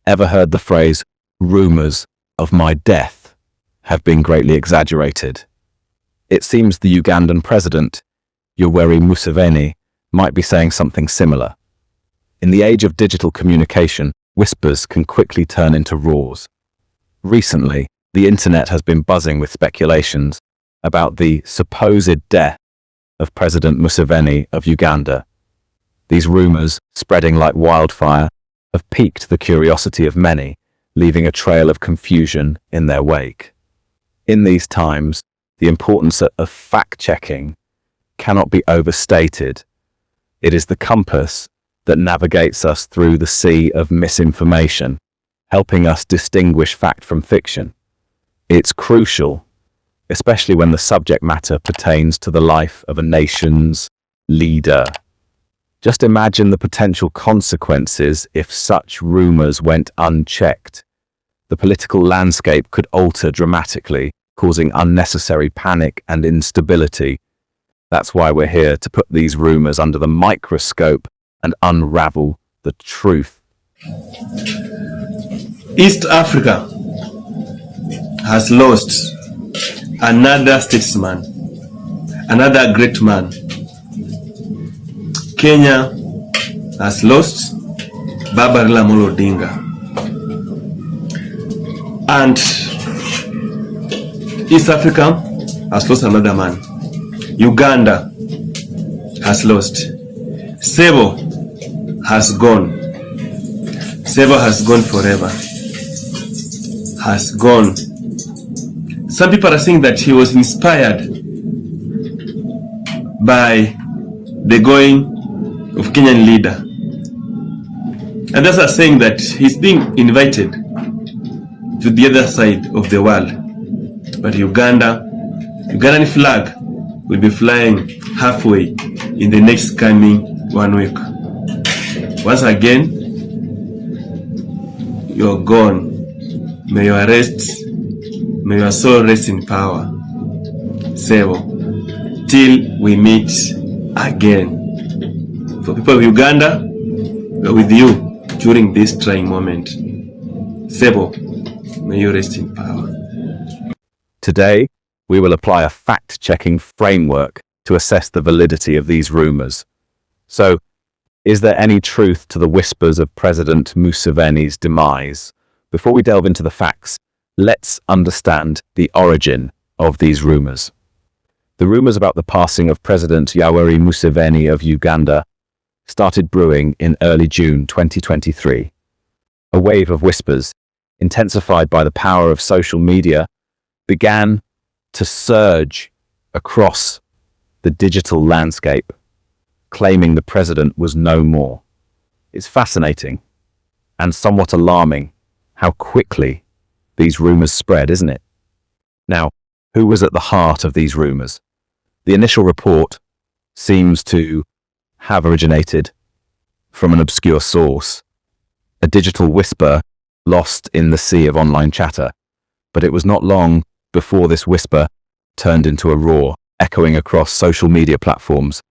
Ever heard the phrase, rumors of my death have been greatly exaggerated? It seems the Ugandan president, Yoweri Museveni, might be saying something similar. In the age of digital communication, whispers can quickly turn into roars. Recently, the internet has been buzzing with speculations about the supposed death of President Museveni of Uganda. These rumors, spreading like wildfire, have piqued the curiosity of many, leaving a trail of confusion in their wake. In these times, the importance of fact-checking cannot be overstated. It is the compass that navigates us through the sea of misinformation, helping us distinguish fact from fiction. It's crucial, especially when the subject matter pertains to the life of a nation's leader. Just imagine the potential consequences if such rumors went unchecked. The political landscape could alter dramatically, causing unnecessary panic and instability. That's why we're here to put these rumors under the microscope and unravel the truth. East Africa has lost another statesman, another great man. Kenya has lost Baba Amolo Odinga. And East Africa has lost another man. Uganda has lost. Sebo has gone. Sebo has gone forever. Has gone. Some people are saying that he was inspired by the going of Kenyan leader. And others are saying that he's being invited to the other side of the world. But Ugandan flag will be flying halfway in the next coming 1 week. Once again, you're gone. May your soul rest in power. Sebo, till we meet again. For people of Uganda, we're with you during this trying moment. Sebo, may you rest in power. Today, we will apply a fact-checking framework to assess the validity of these rumors. So, is there any truth to the whispers of President Museveni's demise? Before we delve into the facts, let's understand the origin of these rumors. The rumors about the passing of President Yoweri Museveni of Uganda started brewing in early June 2023. A wave of whispers, intensified by the power of social media, began to surge across the digital landscape, claiming the president was no more. It's fascinating and somewhat alarming how quickly these rumors spread, isn't it? Now, who was at the heart of these rumors? The initial report seems to have originated from an obscure source, a digital whisper lost in the sea of online chatter. But it was not long before this whisper turned into a roar, echoing across social media platforms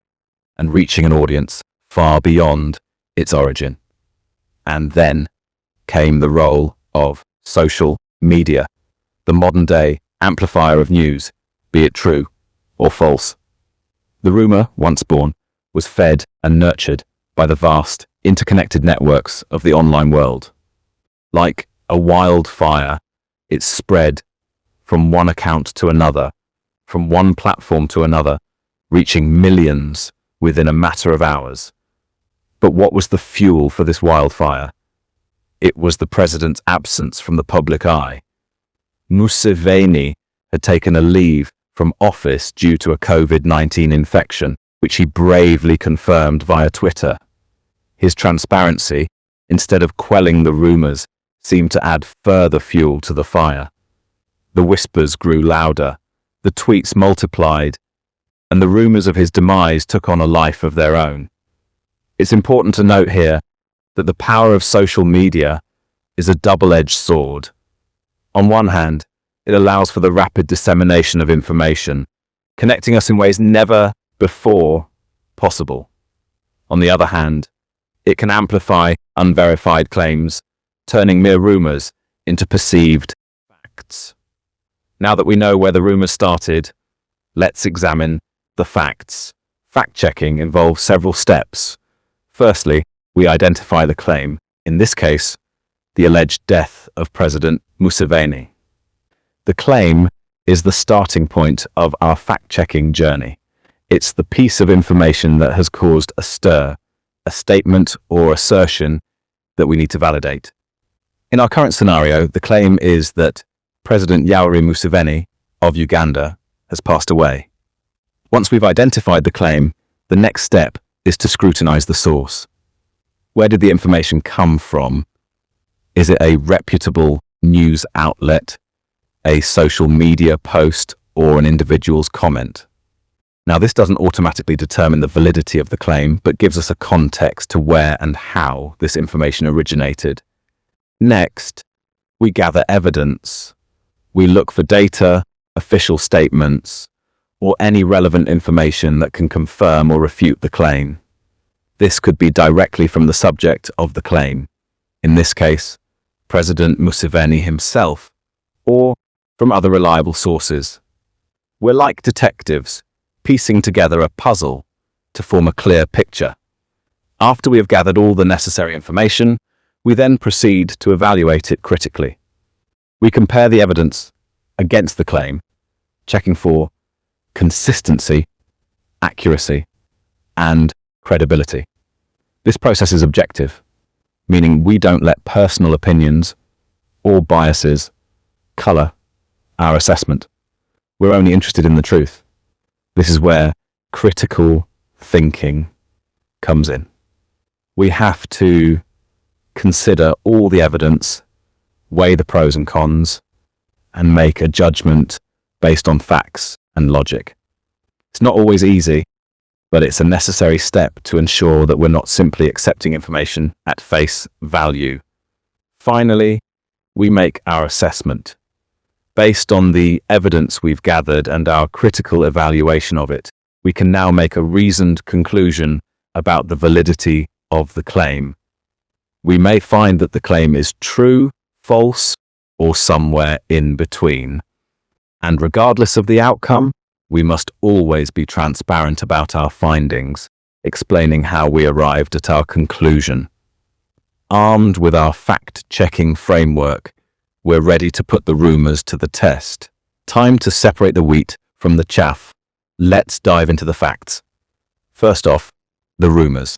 and reaching an audience far beyond its origin. And then came the role of social media, the modern-day amplifier of news, be it true or false. The rumor, once born, was fed and nurtured by the vast, interconnected networks of the online world. Like a wildfire, it spread from one account to another, from one platform to another, reaching millions within a matter of hours. But what was the fuel for this wildfire? It was the president's absence from the public eye. Museveni had taken a leave from office due to a COVID-19 infection, which he bravely confirmed via Twitter. His transparency, instead of quelling the rumors, seemed to add further fuel to the fire. The whispers grew louder, the tweets multiplied, and the rumors of his demise took on a life of their own. It's important to note here that the power of social media is a double-edged sword. On one hand, it allows for the rapid dissemination of information, connecting us in ways never before possible. On the other hand, it can amplify unverified claims, turning mere rumors into perceived facts. Now that we know where the rumors started, let's examine the facts. Fact-checking involves several steps. Firstly, we identify the claim, in this case, the alleged death of President Museveni. The claim is the starting point of our fact-checking journey. It's the piece of information that has caused a stir, a statement or assertion that we need to validate. In our current scenario, the claim is that President Yoweri Museveni of Uganda has passed away. Once we've identified the claim, the next step is to scrutinize the source. Where did the information come from? Is it a reputable news outlet, a social media post, or an individual's comment? Now, this doesn't automatically determine the validity of the claim, but gives us a context to where and how this information originated. Next, we gather evidence. We look for data, official statements, or any relevant information that can confirm or refute the claim. This could be directly from the subject of the claim, in this case, President Museveni himself, or from other reliable sources. We're like detectives, piecing together a puzzle to form a clear picture. After we have gathered all the necessary information, we then proceed to evaluate it critically. We compare the evidence against the claim, checking for consistency, accuracy, and credibility. This process is objective, meaning we don't let personal opinions or biases color our assessment. We're only interested in the truth. This is where critical thinking comes in. We have to consider all the evidence, weigh the pros and cons, and make a judgment based on facts and logic. It's not always easy, but it's a necessary step to ensure that we're not simply accepting information at face value. Finally, we make our assessment. Based on the evidence we've gathered and our critical evaluation of it, we can now make a reasoned conclusion about the validity of the claim. We may find that the claim is true, false, or somewhere in between. And regardless of the outcome, we must always be transparent about our findings, explaining how we arrived at our conclusion. Armed with our fact-checking framework, we're ready to put the rumors to the test. Time to separate the wheat from the chaff. Let's dive into the facts. First off, the rumors.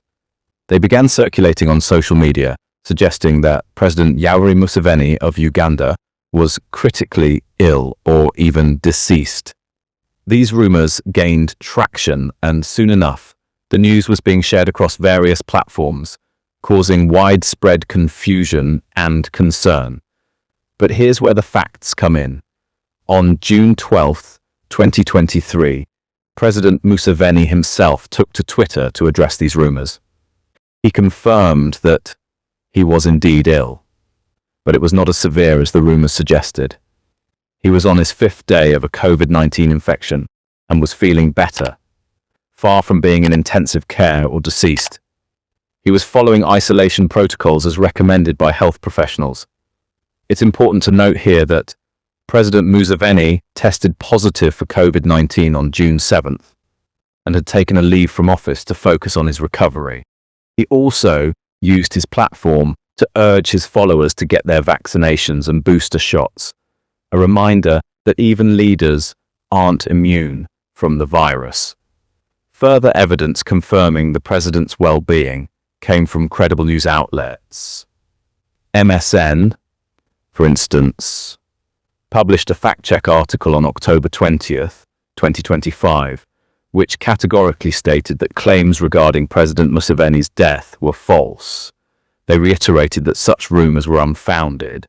They began circulating on social media, suggesting that President Yoweri Museveni of Uganda was critically ill or even deceased. These rumors gained traction, and soon enough, the news was being shared across various platforms, causing widespread confusion and concern. But here's where the facts come in. On June 12, 2023, President Museveni himself took to Twitter to address these rumors. He confirmed that he was indeed ill, but it was not as severe as the rumors suggested. He was on his 5th day of a COVID-19 infection and was feeling better, far from being in intensive care or deceased. He was following isolation protocols as recommended by health professionals. It's important to note here that President Museveni tested positive for COVID-19 on June 7th and had taken a leave from office to focus on his recovery. He also used his platform to urge his followers to get their vaccinations and booster shots, a reminder that even leaders aren't immune from the virus. Further evidence confirming the president's well-being came from credible news outlets. MSN, for instance, published a fact-check article on October 20th, 2025, which categorically stated that claims regarding President Museveni's death were false. They reiterated that such rumors were unfounded,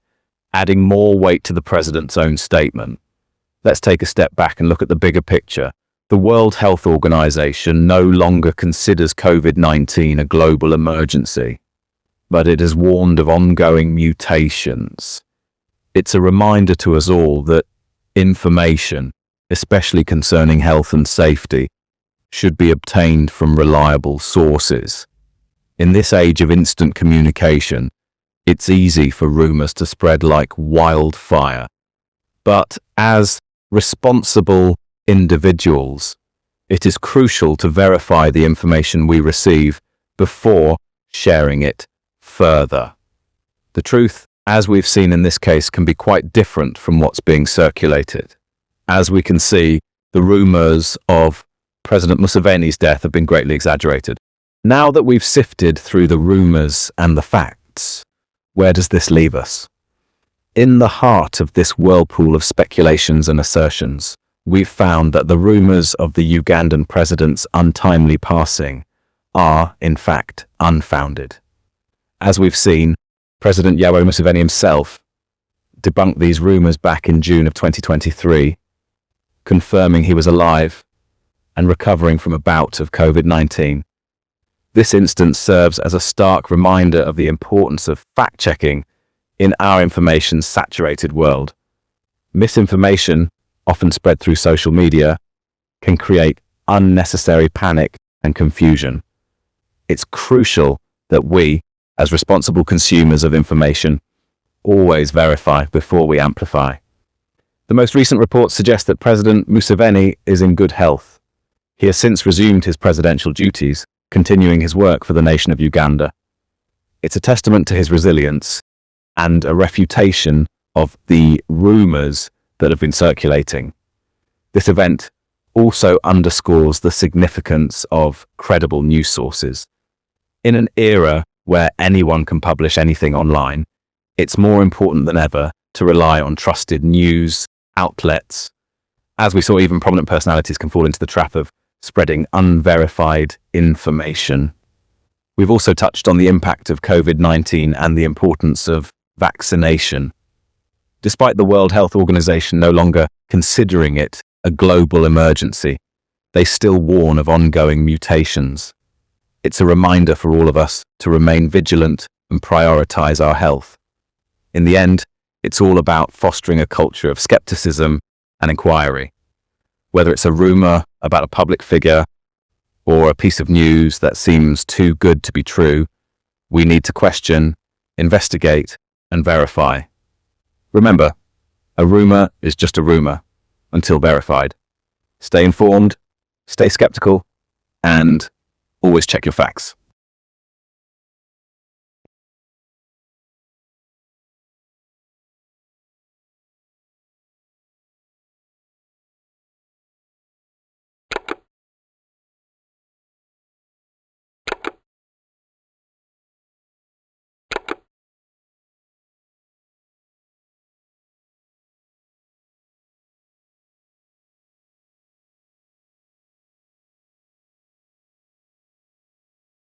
adding more weight to the president's own statement. Let's take a step back and look at the bigger picture. The World Health Organization no longer considers COVID-19 a global emergency, but it has warned of ongoing mutations. It's a reminder to us all that information, especially concerning health and safety, should be obtained from reliable sources. In this age of instant communication, It's easy for rumors to spread like wildfire. But as responsible individuals, it is crucial to verify the information we receive before sharing it further. The truth, as we've seen in this case, can be quite different from what's being circulated. As we can see, the rumors of President Museveni's death have been greatly exaggerated. Now that we've sifted through the rumors and the facts, where does this leave us? In the heart of this whirlpool of speculations and assertions, we've found that the rumors of the Ugandan president's untimely passing are, in fact, unfounded. As we've seen, President Yoweri Museveni himself debunked these rumors back in June of 2023, confirming he was alive and recovering from a bout of COVID-19. This instance serves as a stark reminder of the importance of fact-checking in our information-saturated world. Misinformation, often spread through social media, can create unnecessary panic and confusion. It's crucial that we, as responsible consumers of information, always verify before we amplify. The most recent reports suggest that President Museveni is in good health. He has since resumed his presidential duties, continuing his work for the nation of Uganda. It's a testament to his resilience and a refutation of the rumors that have been circulating. This event also underscores the significance of credible news sources. In an era where anyone can publish anything online, it's more important than ever to rely on trusted news outlets. As we saw, even prominent personalities can fall into the trap of spreading unverified information. We've also touched on the impact of COVID-19 and the importance of vaccination. Despite the World Health Organization no longer considering it a global emergency, they still warn of ongoing mutations. It's a reminder for all of us to remain vigilant and prioritize our health. In the end, it's all about fostering a culture of skepticism and inquiry. Whether it's a rumor about a public figure or a piece of news that seems too good to be true, we need to question, investigate, and verify. Remember, a rumor is just a rumor until verified. Stay informed, stay skeptical, and always check your facts.